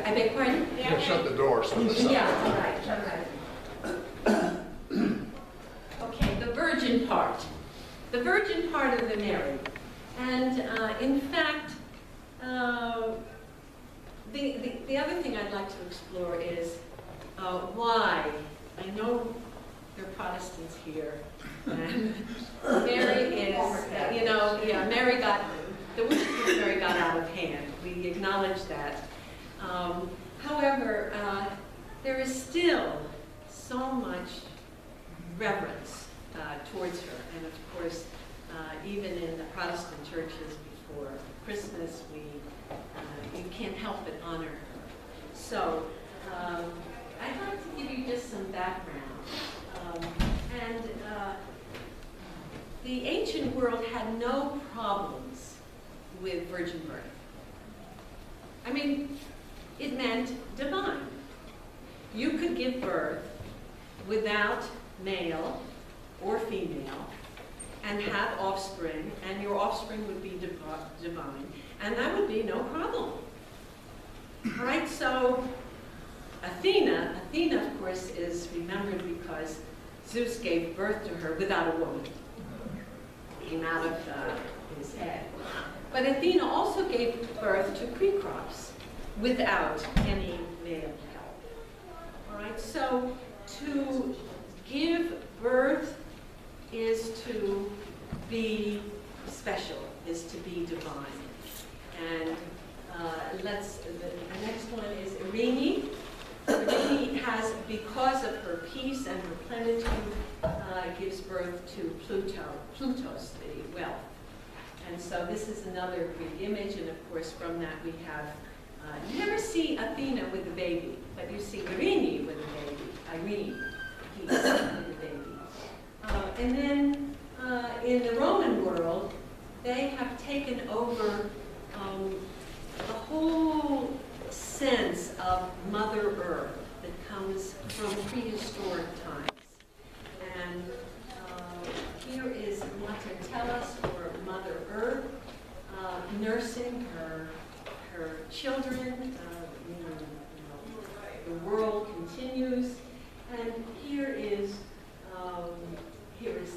I beg pardon? You can shut the door so the sun. Yeah, right. Okay, the virgin part. The virgin part of the Mary. And in fact, the other thing I'd like to explore is why. I know there are Protestants here. And Mary is, Mary got, the worship of Mary got out of hand. We acknowledge that. However, there is still so much reverence towards her. And of course, even in the Protestant churches before Christmas, you can't help but honor her. So I'd like to give you just some background. The ancient world had no problems with virgin birth. I mean, it meant divine. You could give birth without male or female and have offspring, and your offspring would be divine, and that would be no problem. All right, so Athena, of course, is remembered because Zeus gave birth to her without a woman. Came out of his head. But Athena also gave birth to Precrops without any male help. All right, so to give birth is to be special, is to be divine. And the next one is Irene. Irene has, because of her peace and her plenitude, gives birth to Plutos, the wealth. And so this is another Greek image, and of course from that we have, you never see Athena with a baby, but you see Irene with a baby, Irene, peace with a baby. And then in the Roman world, they have taken over the whole sense of Mother Earth that comes from prehistoric times. And here is Mater Tellus, or Mother Earth, nursing her children. The world continues. And here is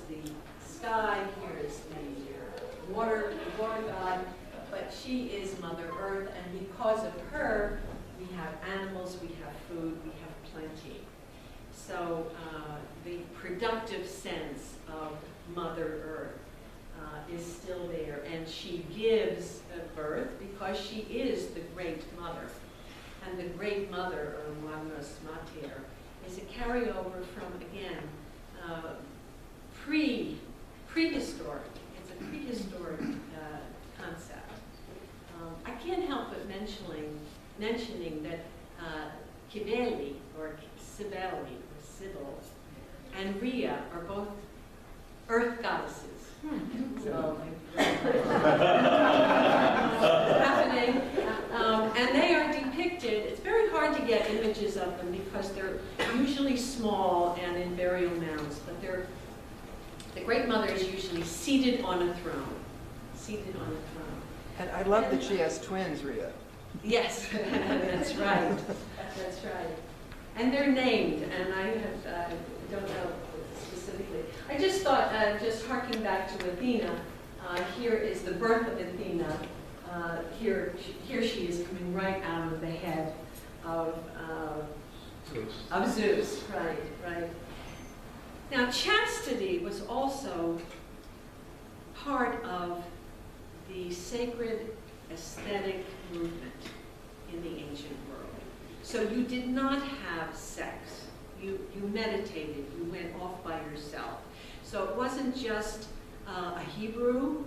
the sky, here is the water god, but she is Mother Earth, and because of her, we have animals, we have food, we have plenty. So the productive sense of Mother Earth is still there, and she gives birth because she is the Great Mother. And the Great Mother, or Magnos Mater, is a carryover from, again, prehistoric. It's a prehistoric concept. I can't help but mentioning that Cybele, or Cybele, or Sybil, and Rhea are both earth goddesses. So, happening. And they are depicted, it's very hard to get images of them because they're usually small and in burial mounds, but the Great Mother is usually seated on a throne. Seated on a throne. And I love that she has twins, Rhea. Yes, that's right. That's right. And they're named, and I don't know specifically. I just thought, just harking back to Athena, here is the birth of Athena. Here she is coming right out of the head of Zeus. Right. Now, chastity was also part of the sacred aesthetic movement in the ancient world. So you did not have sex. You meditated. You went off by yourself. So it wasn't just a Hebrew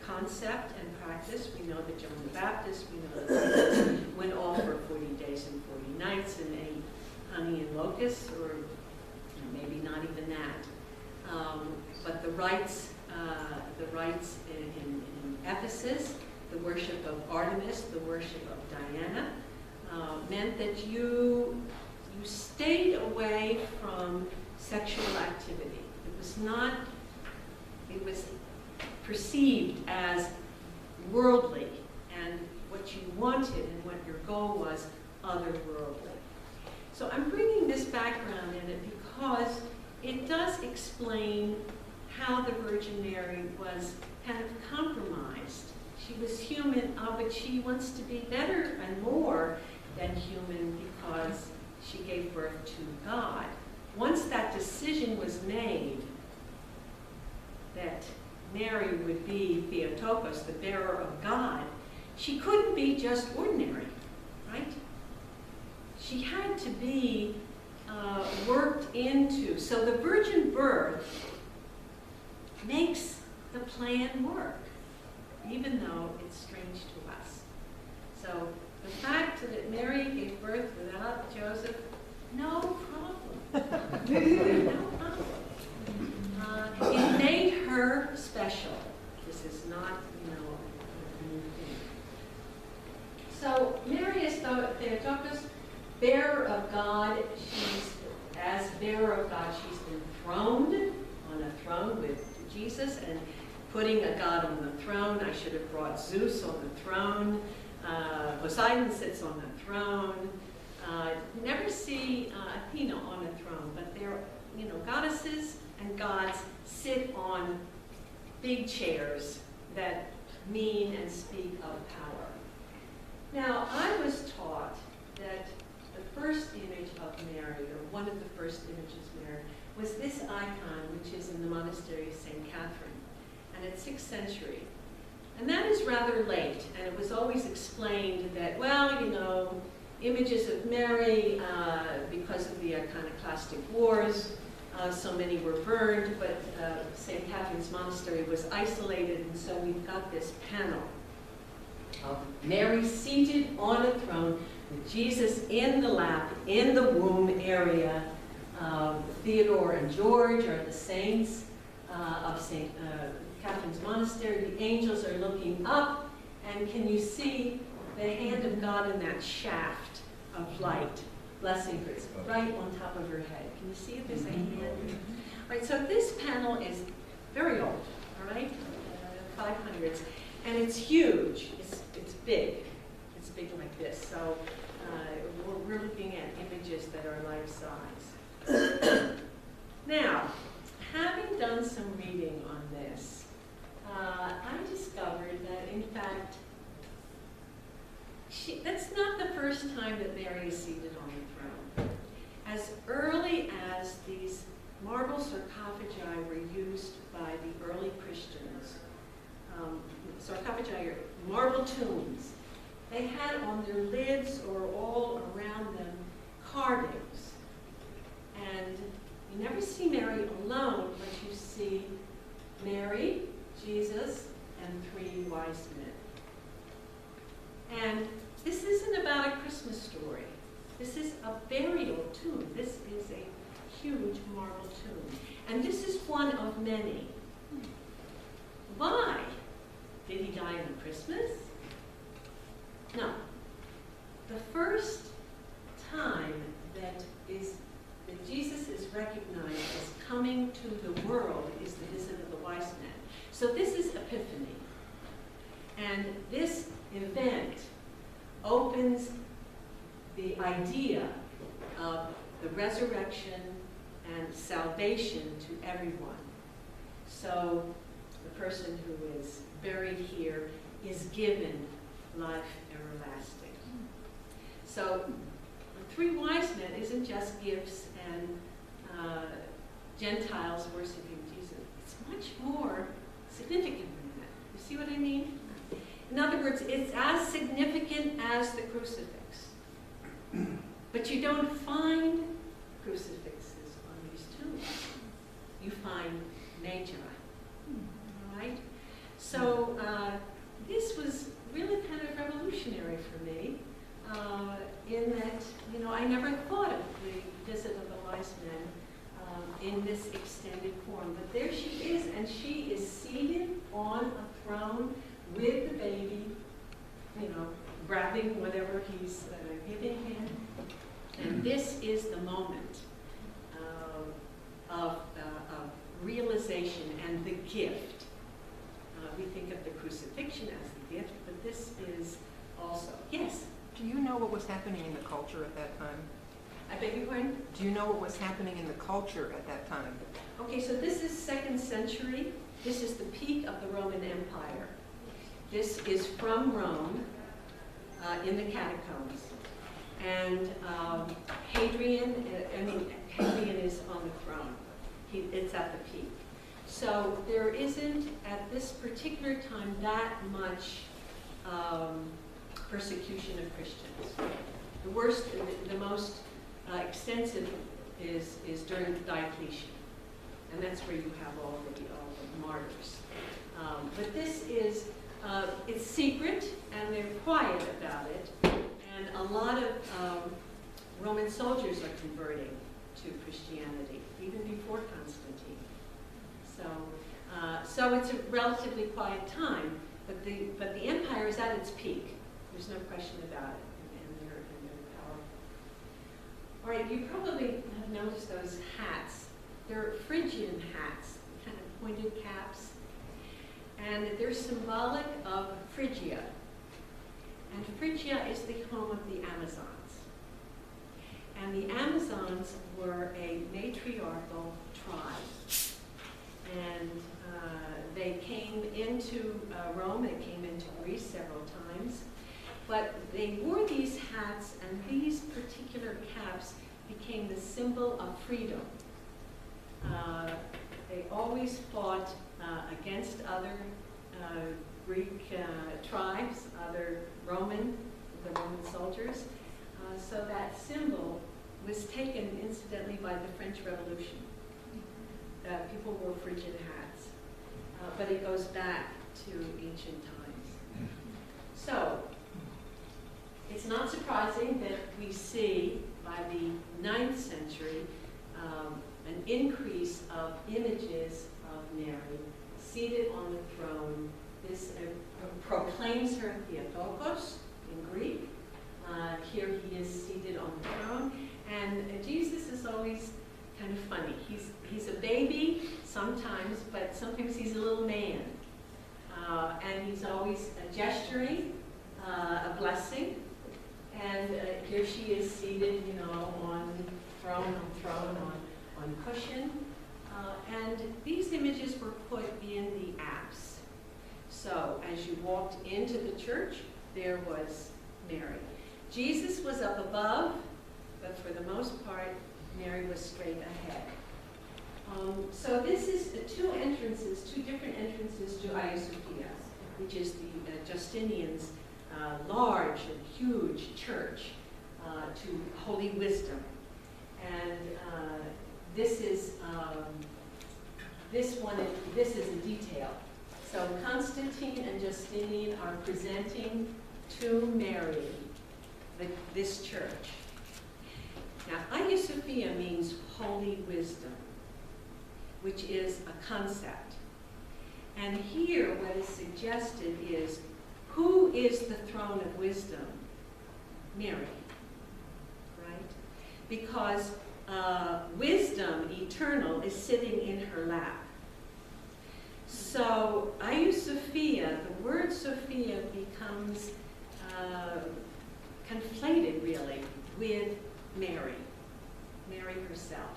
concept and practice. We know that John the Baptist, we know that Jesus went off for 40 days and 40 nights and ate honey and locusts, or maybe not even that. But the rites in Ephesus, the worship of Artemis, the worship of Diana, meant that you stayed away from sexual activity. It was perceived as worldly, and what what you wanted and what your goal was otherworldly. So I'm bringing this background in it because it does explain how the Virgin Mary was kind of compromised. She was human, but she wants to be better and more than human because she gave birth to God. Once that decision was made that Mary would be Theotokos, the bearer of God, she couldn't be just ordinary, right? She had to be worked into. So the virgin birth makes the plan work, even though it's strange to us. So the fact that Mary gave birth without Joseph, no problem. No problem. It made her special. This is not, a new thing. So Mary is Theotokos, bearer of God. As bearer of God, she's enthroned on a throne with Jesus and putting a God on the throne. I should have brought Zeus on the throne. Poseidon sits on the throne. Never see Athena on a throne, but they're, goddesses and gods sit on big chairs that mean and speak of power. Now, I was taught that the first image of Mary, or one of the first images of Mary, was this icon, which is in the monastery of St. Catherine, and it's 6th century. And that is rather late, and it was always explained that, images of Mary, because of the iconoclastic wars, so many were burned, but St. Catherine's Monastery was isolated, and so we've got this panel of Mary seated on a throne with Jesus in the lap, in the womb area. Theodore and George are the saints of St. Catherine's Monastery. The angels are looking up, and can you see the hand of God in that shaft of light? Blessing her. It's right on top of her head. Can you see if there's a hand? All right, so this panel is very old, all right? 500s. And it's huge. It's big. It's big like this. So we're looking at images that are life-size. Now, having done some reading on this, I discovered that, in fact, that's not the first time that Mary is seated on the throne. As early as these marble sarcophagi were used by the early Christians, sarcophagi are marble tombs. They had on their lids or all around them carvings. And you never see Mary alone, but you see Mary, Jesus, and 3 wise men. And this isn't about a Christmas story. This is a burial tomb. This is a huge marble tomb. And this is one of many. Why? Did he die on Christmas? No. The first time that Jesus is recognized as coming to the world is the visit of the wise men. So this is Epiphany. And this event opens the idea of the resurrection and salvation to everyone. So the person who is buried here is given life everlasting. So the 3 wise men isn't just gifts and Gentiles worshiping Jesus. It's much more significant than that. You see what I mean? In other words, it's as significant as the crucifix. But you don't find crucifixes on these tombs. You find magi. All right? So this was really kind of revolutionary for me in that, I never thought of the visit of the wise men in this extended form. But there she is, and she is seated on a throne with the baby, grabbing whatever he's giving him. And this is the moment of realization and the gift. We think of the crucifixion as the gift, but this is also. Yes, Do you know what was happening in the culture at that time? I beg your pardon? Do you know what was happening in the culture at that time? Okay, so this is 2nd century. This is the peak of the Roman Empire. This is from Rome in the catacombs. And Hadrian is on the throne. It's at the peak. So there isn't, at this particular time, that much persecution of Christians. The worst, the most extensive is during Diocletian. And that's where you have all the martyrs. But this is, it's secret, and they're quiet about it. And a lot of Roman soldiers are converting to Christianity, even before Constantine. So it's a relatively quiet time, but the empire is at its peak. There's no question about it, and they're powerful. All right, you probably have noticed those hats. They're Phrygian hats, kind of pointed caps, and they're symbolic of Phrygia. And Phrygia is the home of the Amazons. And the Amazons were a matriarchal tribe. And they came into Rome, they came into Greece several times. But they wore these hats, and these particular caps became the symbol of freedom. They always fought against other Greek tribes, the Roman soldiers. So that symbol was taken, incidentally, by the French Revolution. People wore Phrygian hats, but it goes back to ancient times. So, it's not surprising that we see, by the 9th century, an increase of images of Mary seated on the throne. This proclaims her Theotokos in Greek. Here he is seated on the throne. And Jesus is always kind of funny. He's a baby sometimes, but sometimes he's a little man. And he's always gesturing a blessing. And here she is seated, on throne, on cushion. And these images were put in the apse. So as you walked into the church, there was Mary. Jesus was up above, but for the most part, Mary was straight ahead. So this is two different entrances to Hagia Sophia, which is the Justinian's large and huge church to Holy Wisdom. And this is a detail. So Constantine and Justinian are presenting to Mary this church. Now, Hagia Sophia means holy wisdom, which is a concept. And here, what is suggested is, who is the throne of wisdom? Mary, right? Because wisdom, eternal, is sitting in her lap. So, Hagia Sophia, the word Sophia becomes conflated, really, with Mary herself.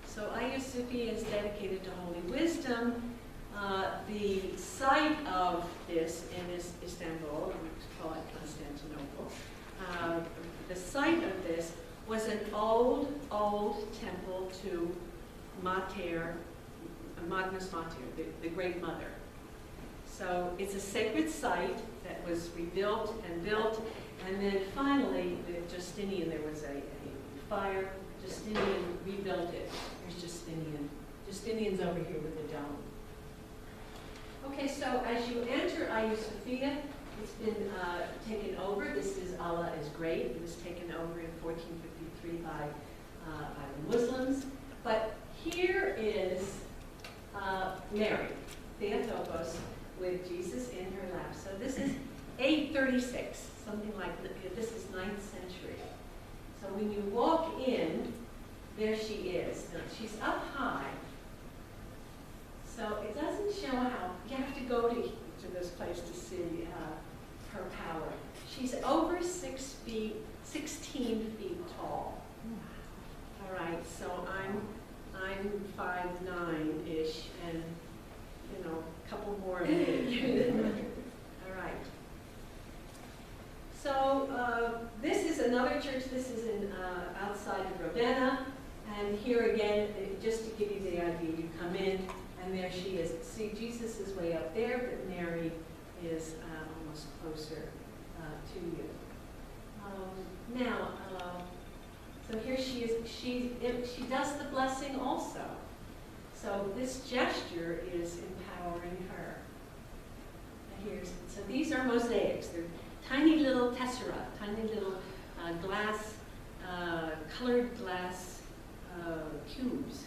So Hagia Sophia is dedicated to holy wisdom. The site of this in Istanbul, we call it Constantinople, the site of this was an old temple to Mater, Magnus Mater, the Great Mother. So it's a sacred site that was rebuilt and built, and then finally, Justinian, there was a fire. Justinian rebuilt it. Here's Justinian. Justinian's over here with the dome. Okay, so as you enter Hagia Sophia, it's been taken over. This is Allah is Great. It was taken over in 1453 by the Muslims. But here is Mary, Theotokos, with Jesus in her lap. So this is 836, something like this is 9th century. So when you walk in, there she is. Now, she's up high. So it doesn't show how, you have to go to this place to see her power. She's over 16 feet tall. All right, so I'm 5'9"-ish, and a couple more of me. All right. So this is another church. This is in outside of Ravenna, and here again, just to give you the idea, you come in, and there she is. See, Jesus is way up there, but Mary is almost closer to you. Now, so here she is. She does the blessing also. So this gesture is empowering her. So these are mosaics. They're tiny little tessera, tiny little glass, colored glass cubes,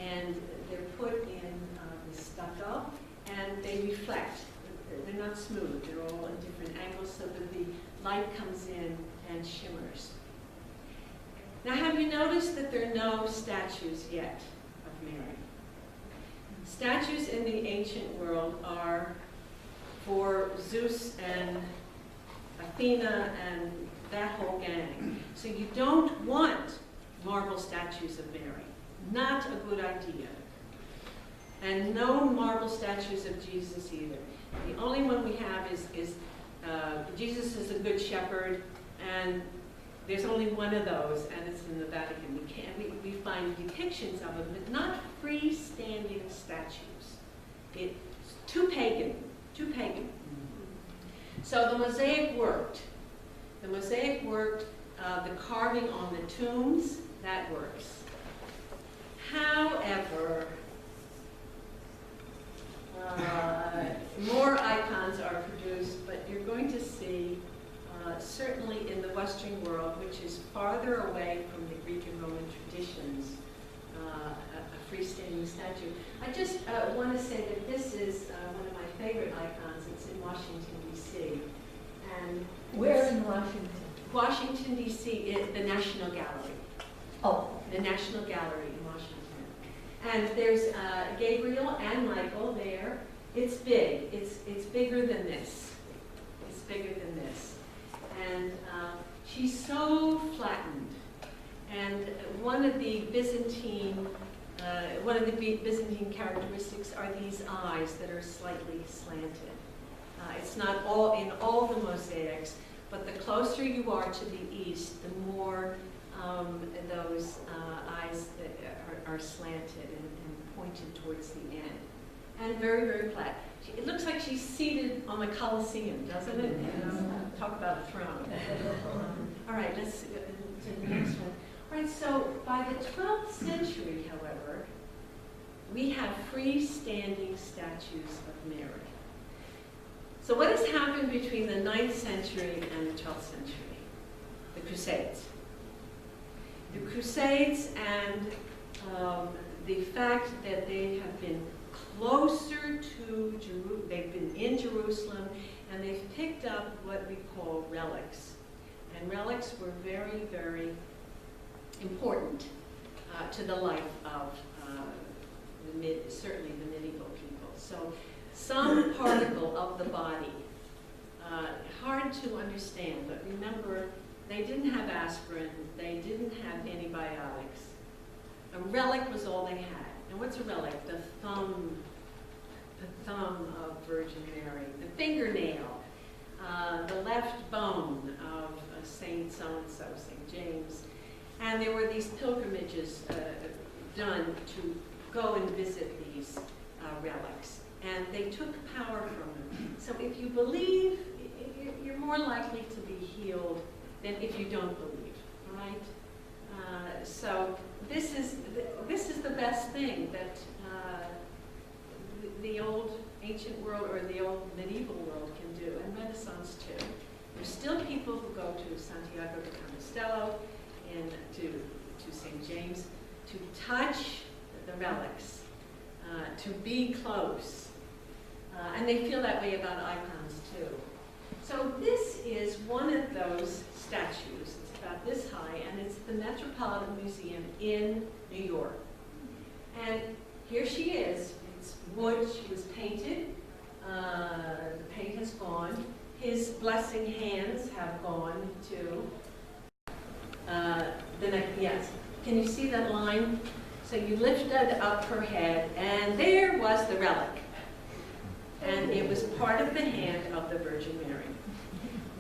and they're put in the stucco, and they reflect. They're not smooth. They're all in different angles, so that the light comes in and shimmers. Now, have you noticed that there are no statues yet of Mary? Statues in the ancient world are for Zeus and Athena and that whole gang. So you don't want marble statues of Mary. Not a good idea. And no marble statues of Jesus either. The only one we have is Jesus is a good shepherd, and there's only one of those, and it's in the Vatican. We find depictions of them, but not freestanding statues. It's too pagan. Too pagan. So the mosaic worked. The mosaic worked. The carving on the tombs, that works. However, more icons are produced, but you're going to see, certainly in the Western world, which is farther away from the Greek and Roman traditions, a freestanding statue. I just want to say that this is one of my favorite icons. It's in Washington, D.C. And where in Washington? Washington, D.C. is the National Gallery. Oh. The National Gallery in Washington. And there's Gabriel and Michael there. It's big. It's bigger than this. It's bigger than this. And she's so flattened. And one of the Byzantine characteristics are these eyes that are slightly slanted. It's not all in all the mosaics, but the closer you are to the east, the more those eyes are slanted and pointed towards the end. And very, very flat. It looks like she's seated on the Colosseum, doesn't it? Talk about a throne. All right, let's go to the next one. All right, so by the 12th century, however, we have freestanding statues of Mary. So what has happened between the 9th century and the 12th century? The Crusades. The Crusades and the fact that they have been closer to Jerusalem, they've been in Jerusalem, and they've picked up what we call relics. And relics were very, very important to the life of certainly the medieval people. So some particle of the body, hard to understand, but remember, they didn't have aspirin, they didn't have antibiotics. A relic was all they had. And what's a relic? The thumb of Virgin Mary, the fingernail, the left bone of Saint so-and-so, St. James. And there were these pilgrimages done to go and visit these relics. And they took power from them. So if you believe, you're more likely to be healed than if you don't believe, right? So this is the best thing that the old ancient world or the old medieval world can do, and Renaissance too. There's still people who go to Santiago de Compostela and to St. James to touch the relics, to be close. And they feel that way about icons too. So this is one of those statues. It's about this high, and it's the Metropolitan Museum in New York. And here she is. It's wood. She was painted. The paint has gone. His blessing hands have gone to the neck. Yes. Can you see that line? So you lifted up her head, and there was the relic. And it was part of the hand of the Virgin Mary.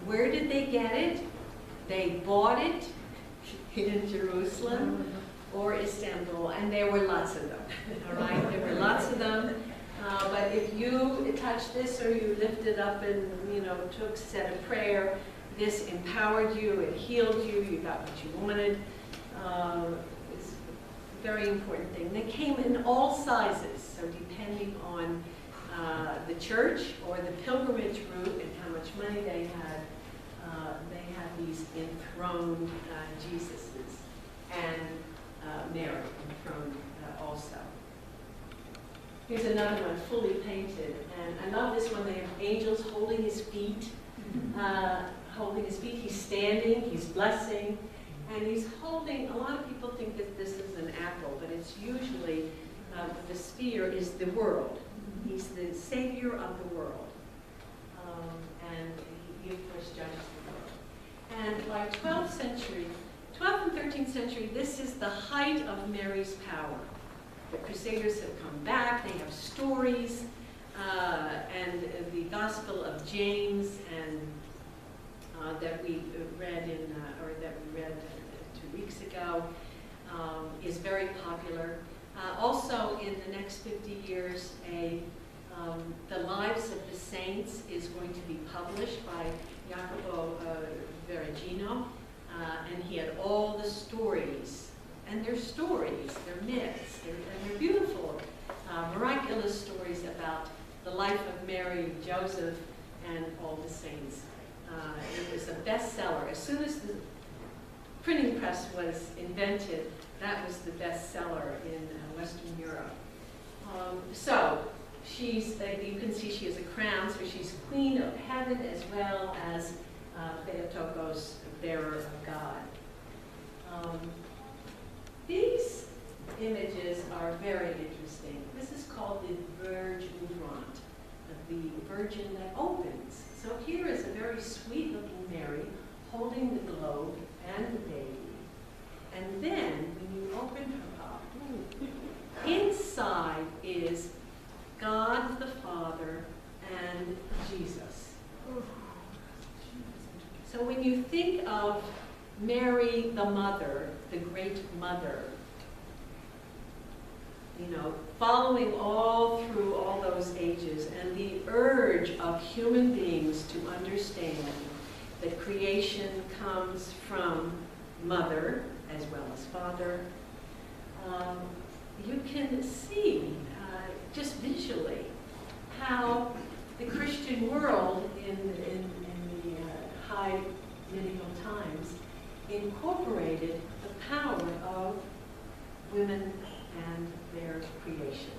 Where did they get it? They bought it in Jerusalem or Istanbul, and there were lots of them. All right, there were lots of them. But if you touched this or you lifted up and said a prayer, this empowered you, it healed you, you got what you wanted. It's a very important thing. They came in all sizes, so depending on the church or the pilgrimage route and how much money they had these enthroned Jesuses, and Mary enthroned also. Here's another one, fully painted, and I love this one. They have angels holding his feet, He's standing, he's blessing, and he's holding. A lot of people think that this is an apple, but it's usually the sphere is the world. He's the savior of the world, and he of course judges the world. And by 12th and 13th century, this is the height of Mary's power. The Crusaders have come back, they have stories, and the Gospel of James, and that we read 2 weeks ago, is very popular. Also, in the next 50 years, the Lives of the Saints is going to be published by Jacopo Vergino, and he had all the stories. And they're stories, they're myths, and they're beautiful, miraculous stories about the life of Mary, Joseph, and all the saints. It was a bestseller. As soon as the printing press was invented, that was the bestseller in Western Europe. So she's, you can see she has a crown, so she's Queen of Heaven as well as Theotokos, bearer of God. These images are very interesting. This is called the Verge Ouvrante, the Virgin that opens. So here is a very sweet-looking Mary holding the globe and the baby. And then, when you open her up, inside is God the Father and Jesus. So when you think of Mary the Mother, the Great Mother, following all through all those ages, and the urge of human beings to understand that creation comes from Mother as well as Father, you can see just visually how the Christian world in the high medieval times incorporated the power of women and their creation.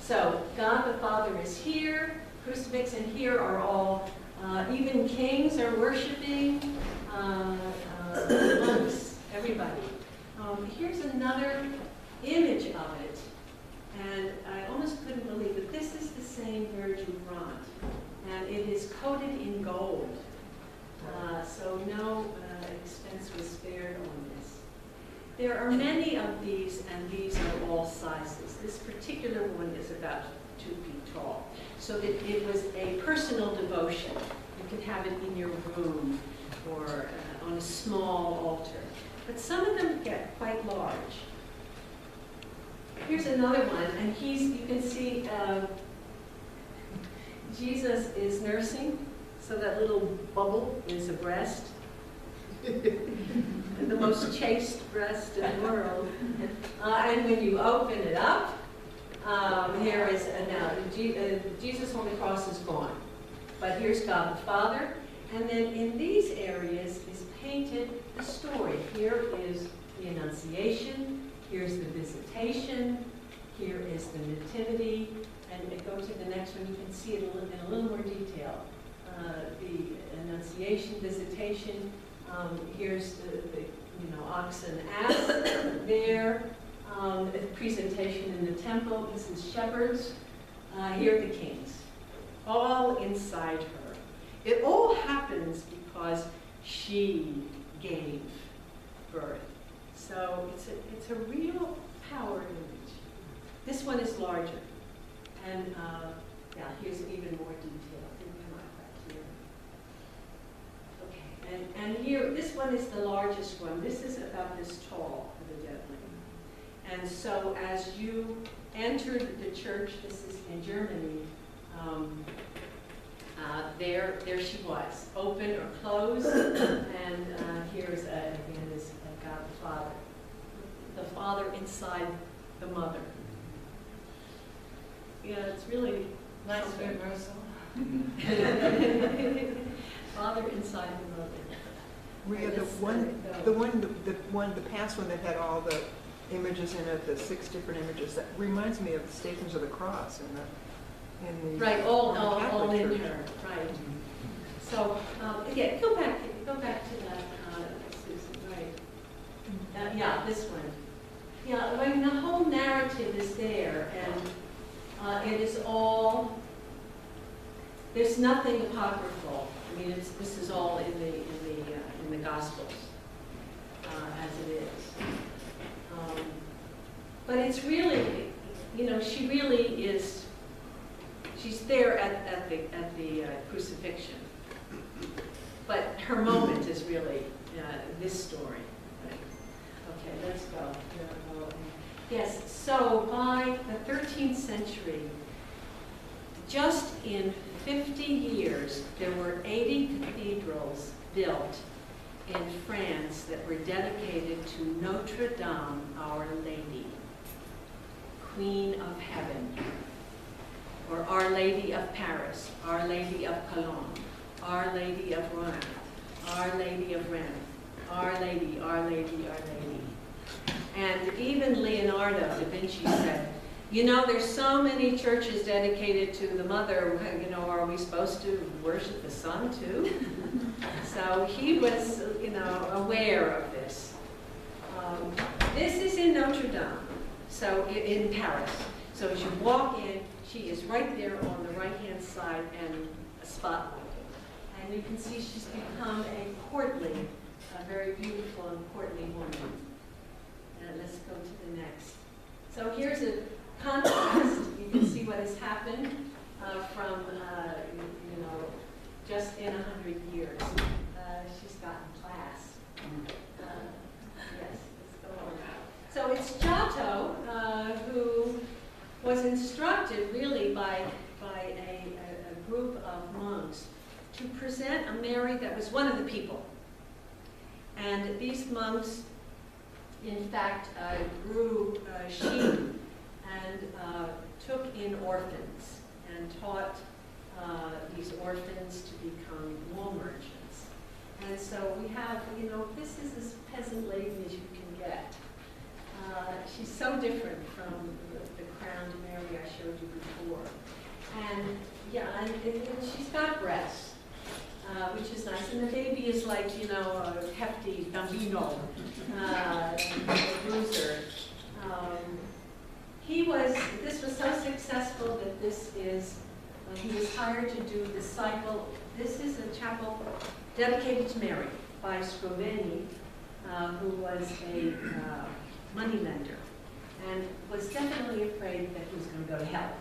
So God the Father is here, crucifix, and here are all, even kings are worshiping, monks, everybody. Here's another image of it, and I almost couldn't believe it. This is the same Verge Ouvrante, and it is coated in gold. So no expense was spared on this. There are many of these, and these are all sizes. This particular one is about 2 feet tall. So that it was a personal devotion. You can have it in your room or on a small altar. But some of them get quite large. Here's another one, and you can see Jesus is nursing. So that little bubble is a breast, and the most chaste breast in the world. And when you open it up, here is now Jesus on the cross is gone, but here's God the Father, and then in these areas is painted the story. Here is the Annunciation, here's the Visitation, here is the Nativity, and go to the next one. You can see it in a little more detail. The Annunciation, Visitation. Here's the ox and ass there. The presentation in the temple. This is shepherds. Here are the kings, all inside her. It all happens because she gave birth. So it's a real power image. This one is larger. And yeah, here's even more detail. Didn't come out back here. Okay, and here, this one is the largest one. This is about this tall, evidently. And so as you entered the church, this is in Germany, there she was, open or closed, and here's, again, is God the Father inside the Mother. Yeah, it's really Nice something. reversal. Father inside the Mother. Rhea, the past one that had all the images in it, the 6 different images, that reminds me of the Stations of the Cross in the Right, all Catholic in Church. her, right. So, again, go back to that, Susan, right. Yeah, this one. Yeah, I mean, the whole narrative is there, and it is all, there's nothing apocryphal. I mean, this is all in the Gospels, as it is. But it's really, she really is, she's there at the crucifixion. But her moment is really this story. Right? Okay, let's go. Yes, so by the 13th century, just in 50 years, there were 80 cathedrals built in France that were dedicated to Notre Dame, Our Lady, Queen of Heaven, or Our Lady of Paris, Our Lady of Cologne, Our Lady of Rouen, Our Lady of Rennes, Our Lady, Our Lady, Our Lady. And even Leonardo da Vinci said, there's so many churches dedicated to the Mother, are we supposed to worship the Son too? So he was, aware of this. This is in Notre Dame, so in Paris. So as you walk in, she is right there on the right-hand side and a spotlight. And you can see she's become a very beautiful and courtly woman. And let's go to the next. So here's a contrast. You can see what has happened from, just in 100 years. She's gotten class. Yes, let's go on. So it's Giotto who was instructed really by a group of monks to present a Mary that was one of the people. And these monks, in fact, grew sheep and took in orphans and taught these orphans to become wool merchants. And so we have, this is as peasant lady as you can get. She's so different from the crowned Mary I showed you before. And yeah, and she's got breasts, which is nice. And the baby is like, a hefty bambino, a bruiser. This was so successful that he was hired to do the cycle. This is a chapel dedicated to Mary by Scrovegni, who was a moneylender and was definitely afraid that he was going to go to hell.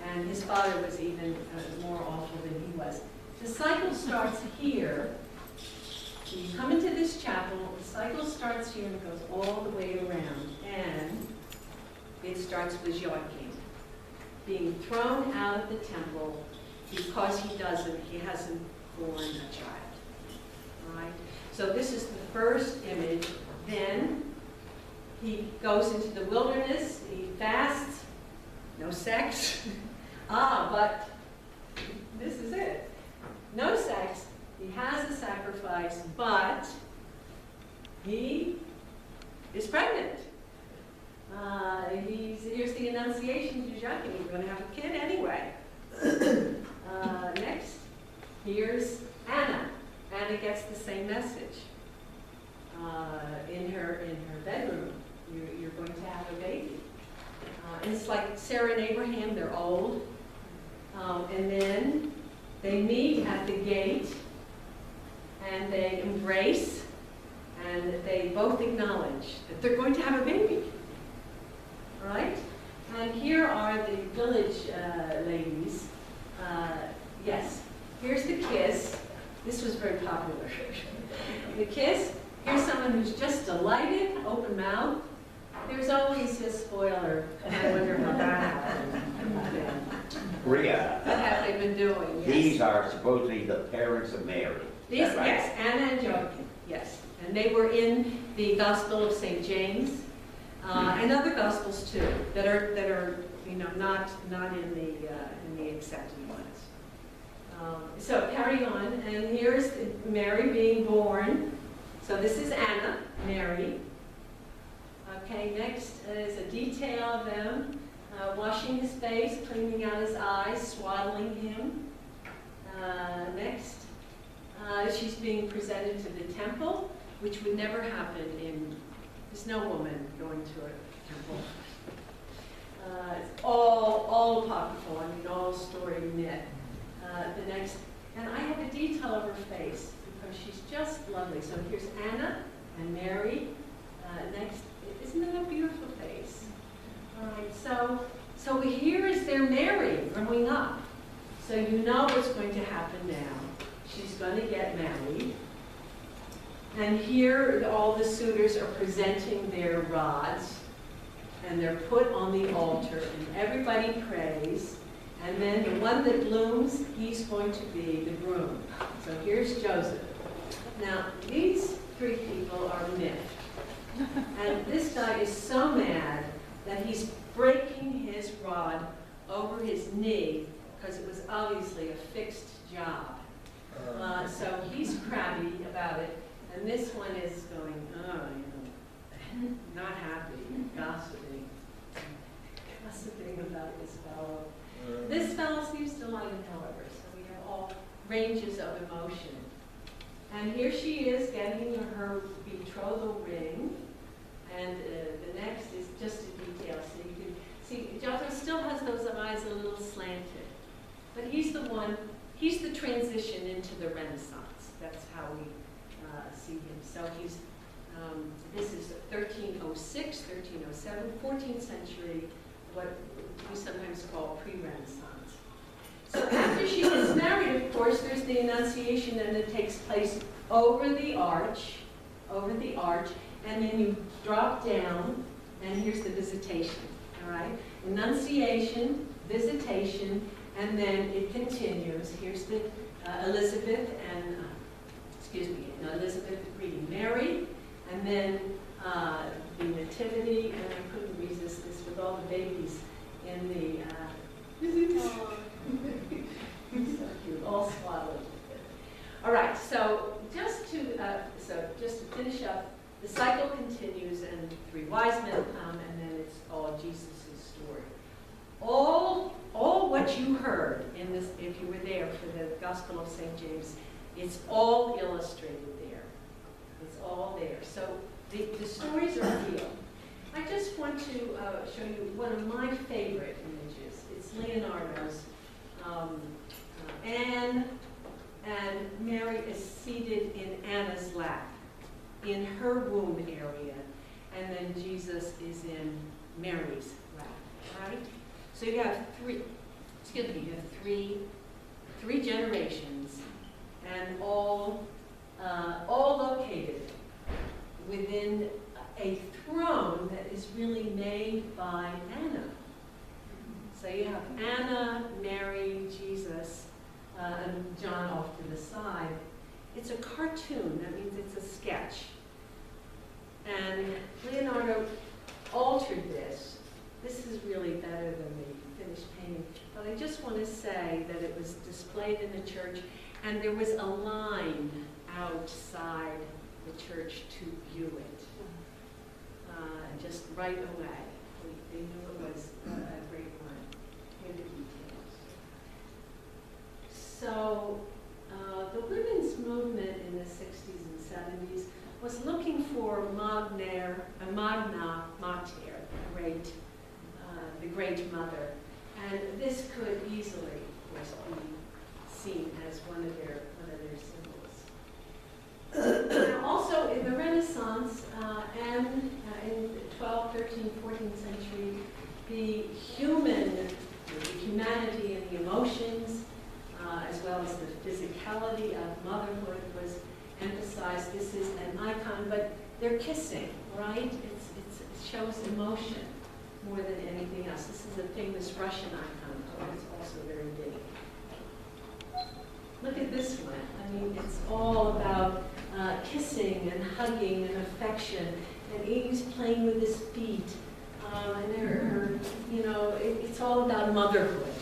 And his father was even more awful than he was. The cycle starts here. So you come into this chapel, the cycle starts here and goes all the way around. And it starts with Joachim being thrown out of the temple because he hasn't born a child. All right? So this is the first image. Then he goes into the wilderness, he fasts, no sex. But this is it. No sex, he has a sacrifice, but he is pregnant. Here's the Annunciation to Joachim. He's going to have a kid anyway. Next, here's Anna. Anna gets the same message. In her bedroom, you're going to have a baby. And it's like Sarah and Abraham, they're old. And then They meet at the gate, and they embrace, and they both acknowledge that they're going to have a baby. All right? And here are the village ladies. Yes, here's the kiss. This was very popular. The kiss. Here's someone who's just delighted, open mouth. There's always a spoiler. I wonder how that happened. Rhea, What have they been doing? Yes. these are supposedly the parents of Mary. These, Is that right? yes, Anna and Joachim, yes. And they were in the Gospel of St. James, and other Gospels too, that are not in the accepted ones. So carry on, and here's Mary being born. So this is Anna, Mary. Okay, next is a detail of them washing his face, cleaning out his eyes, swaddling him. Next, she's being presented to the temple, which would never happen there's no woman going to a temple. It's all apocryphal, all story myth. The next, and I have a detail of her face because she's just lovely. So here's Anna and Mary. Next, isn't that a beautiful face? All right, so here is their Mary growing up. So you know what's going to happen now. She's going to get married. And here all the suitors are presenting their rods, and they're put on the altar, and everybody prays. And then the one that blooms, he's going to be the groom. So here's Joseph. Now, these three people are miffed. And this guy is so mad that he's breaking his rod over his knee because it was obviously a fixed job. So he's crabby about it. And this one is going, not happy, gossiping about this fellow. This fellow seems delighted, however, so we have all ranges of emotion. And here she is getting her betrothal ring, and the next is just a detail. So you can see, Giotto still has those eyes a little slanted, but he's the transition into the Renaissance. That's how we see him. So he's, this is 1306, 1307, 14th century, what we sometimes call pre-Renaissance. So after she gets married, of course, there's the Annunciation, and it takes place over the arch, and then you drop down, and here's the visitation, all right? Annunciation, visitation, and then it continues. Here's the Elizabeth greeting Mary, and then the Nativity, and I couldn't resist this with all the babies in the, so cute, all swaddled. All right, so just to finish up, the cycle continues, and three wise men come, and then it's all Jesus' story. All what you heard in this, if you were there for the Gospel of St. James, it's all illustrated there. It's all there. So the stories are real. I just want to show you one of my favorite images. It's Leonardo's. Anne and Mary is seated in Anna's lap, in her womb area, and then Jesus is in Mary's lap, right? So you have three generations, and all located within a throne that is really made by Anna. So you have Anna, Mary, Jesus, and John off to the side. It's a cartoon, that means it's a sketch. And Leonardo altered this. This is really better than the finished painting. But I just want to say that it was displayed in the church, and there was a line outside the church to view it. Just right away. They knew it was a great one. Here are the details. So the women's movement in the 60s and 70s was looking for magna mater, the great mother. And this could easily, of course, be seen as one of their symbols. Now, also in the Renaissance and in the 12th, 13th, 14th century, the humanity and the emotions, as well as the physicality of motherhood was emphasized. This is an icon, but they're kissing, right? It shows emotion more than anything else. This is a famous Russian icon, so it's also very big. Look at this one. I mean, it's all about kissing and hugging and affection. And Eve's playing with his feet. And it's all about motherhood.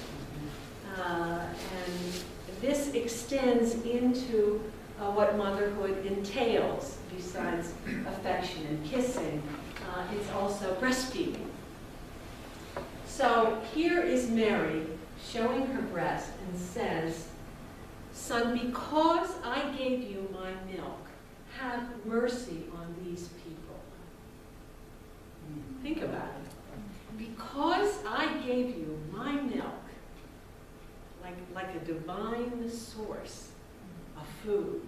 And this extends into what motherhood entails, besides affection and kissing. It's also breastfeeding. So here is Mary showing her breast and says, "Son, because I gave you my milk, have mercy on these people." Think about it. Because I gave you my milk, like a divine source of food,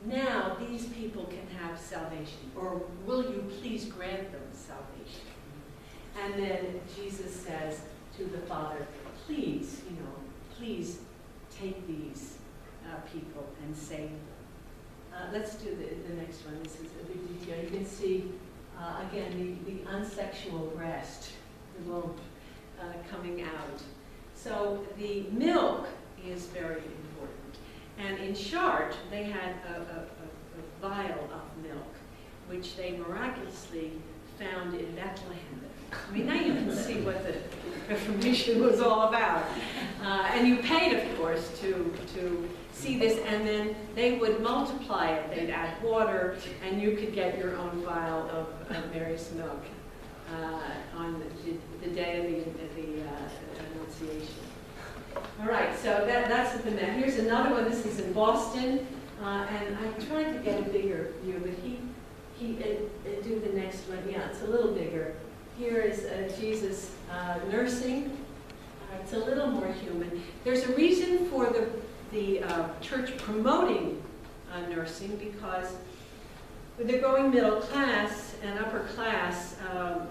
now these people can have salvation. Or will you please grant them salvation? And then Jesus says to the Father, please take these people and save them. Let's do the next one. This is a big detail. You can see, again, the unsexual breast, the lump coming out. So the milk is very important. And in Chartres, they had a vial of milk, which they miraculously found in Bethlehem. I mean, now you can see what the Reformation was all about. And you paid, of course, to see this, and then they would multiply it. They'd add water, and you could get your own vial of Mary's milk on the day of the Annunciation. All right, so that's at the Met. Here's another one. This is in Boston, and I tried to get a bigger view, but he do the next one. Yeah, it's a little bigger. Here is Jesus nursing. It's a little more human. There's a reason for the church promoting nursing, because with the growing middle class and upper class,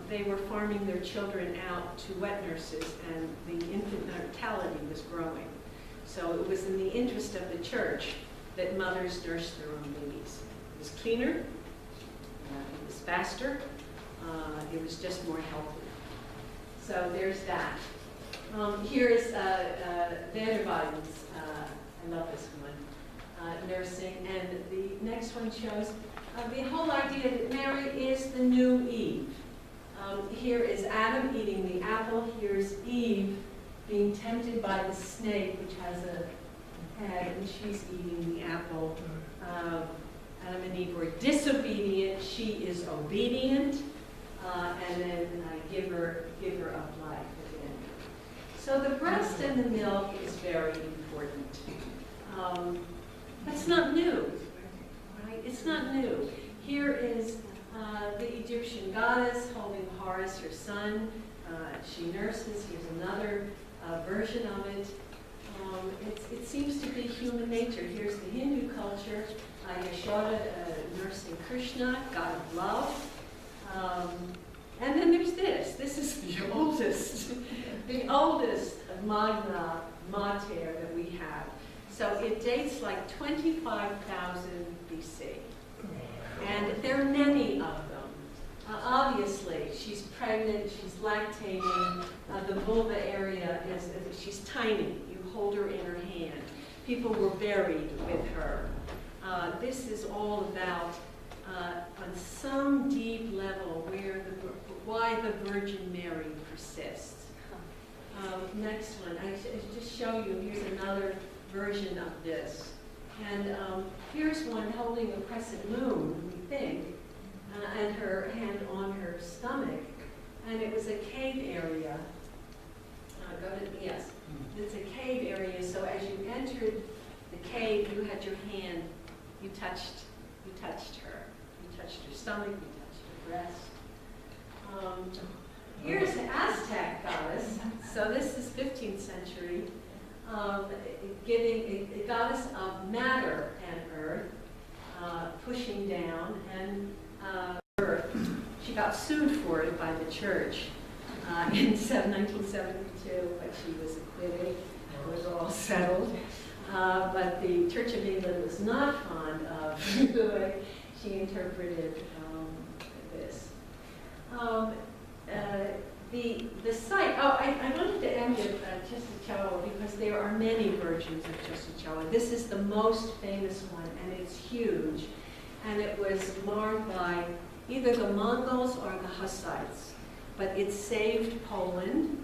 they were farming their children out to wet nurses, and the infant mortality was growing. So it was in the interest of the church that mothers nursed their own babies. It was cleaner, it was faster, it was just more healthy. So there's that. Here is Vanderbiden's, I love this one, nursing, and the next one shows the whole idea that Mary is the new Eve. Here is Adam eating the apple. Here's Eve being tempted by the snake, which has a head, and she's eating the apple. Adam and Eve were disobedient. She is obedient, and then giver of life again. So the breast and the milk is very important. That's not new. It's not new. Here is the Egyptian goddess holding Horus, her son. She nurses. Here's another version of it. It seems to be human nature. Here's the Hindu culture. Yashoda nursing Krishna, god of love. And then there's this. This is the oldest Magna Mater that we have. So it dates like 25,000 BC. And there are many of them. Obviously, she's pregnant, she's lactating, the vulva area she's tiny. You hold her in her hand. People were buried with her. This is all about, on some deep level, why the Virgin Mary persists. Next one, I just show you, here's another version of this. And here's one holding a crescent moon, we think, and her hand on her stomach. And it was a cave area. Yes, it's a cave area, so as you entered the cave, you had your hand, you touched her. You touched her stomach, you touched her breast. Here's the Aztec goddess. So this is 15th century. giving a goddess of matter and earth, pushing down, and earth. She got sued for it by the church in 1972, but she was acquitted. It was all settled. But the Church of England was not fond of the way she interpreted this. The site, I wanted to end with Chisholm because there are many versions of Chisholm. This is the most famous one, and it's huge. And it was marred by either the Mongols or the Hussites. But it saved Poland,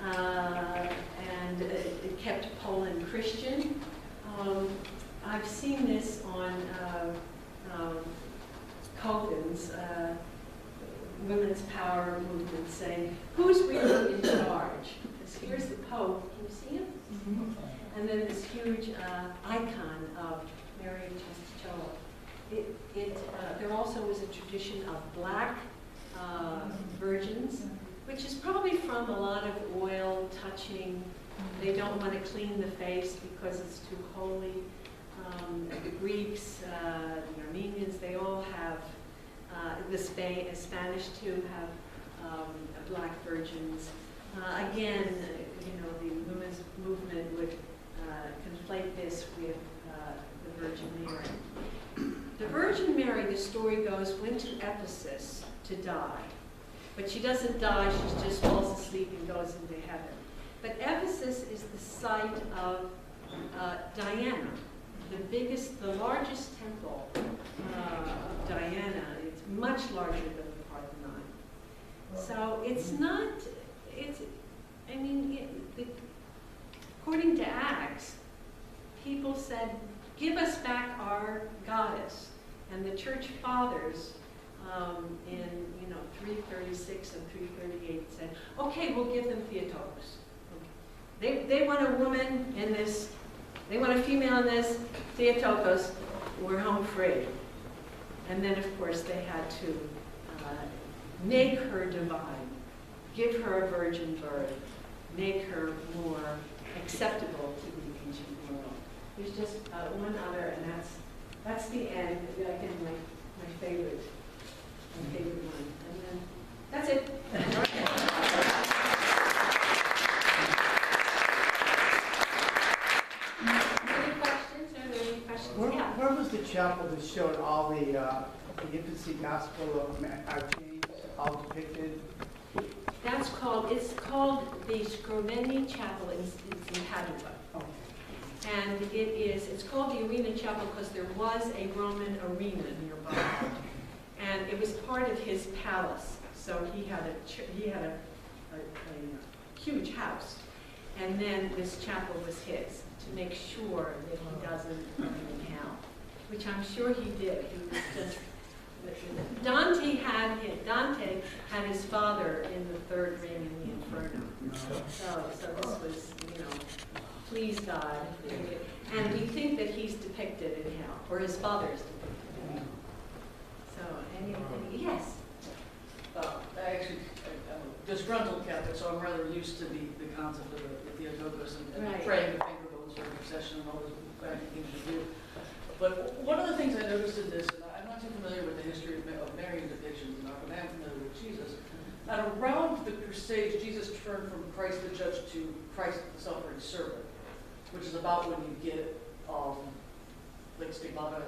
and it kept Poland Christian. I've seen this on Cohen's Women's Power movement saying, who's really in charge? Because here's the Pope, can you see him? Mm-hmm. And then this huge icon of Mary of Chisholm. There also was a tradition of black virgins, which is probably from a lot of oil touching. They don't want to clean the face because it's too holy. The Greeks, the Armenians, they all have, the Spanish too have black virgins. Again, the women's movement would conflate this with the Virgin Mary. The Virgin Mary, the story goes, went to Ephesus to die. But she doesn't die, she just falls asleep and goes into heaven. But Ephesus is the site of Diana, the largest temple of Diana. It's much larger than the Parthenon. So it's not, according to Acts, people said, give us back our goddess. And the church fathers in 336 and 338 said, okay, we'll give them Theotokos. Okay. They want a woman in this, they want a female in this, Theotokos, we're home free. And then of course they had to make her divine, give her a virgin birth, make her more acceptable to the ancient world. There's just one other, and that's the end. Again, my favorite one. And then that's it. Any questions? Are there any questions? Yeah. Where was the chapel that showed all the infancy gospel of James, all depicted? It's called the Scroveni Chapel. It's in Padua. Oh. And it's called the Arena Chapel because there was a Roman arena nearby. And it was part of his palace. So he had a huge house. And then this chapel was his to make sure that he doesn't burn in hell, which I'm sure he did. He was just, Dante had his father in the third ring in the Inferno. So this was, please God. And we think that he's depicted in hell, or his father's depicted in hell. So, anything? Yes? I'm a disgruntled Catholic, so I'm rather used to the concept of the Theotokos and Right. praying the finger bowls for intercession and all those kind of things you do. But one of the things I noticed in this, and I'm not too familiar with the history of Marian depictions, but I am familiar with Jesus. At around the Crusades, Jesus turned from Christ the Judge to Christ the Suffering Servant, which is about when you get like stigmata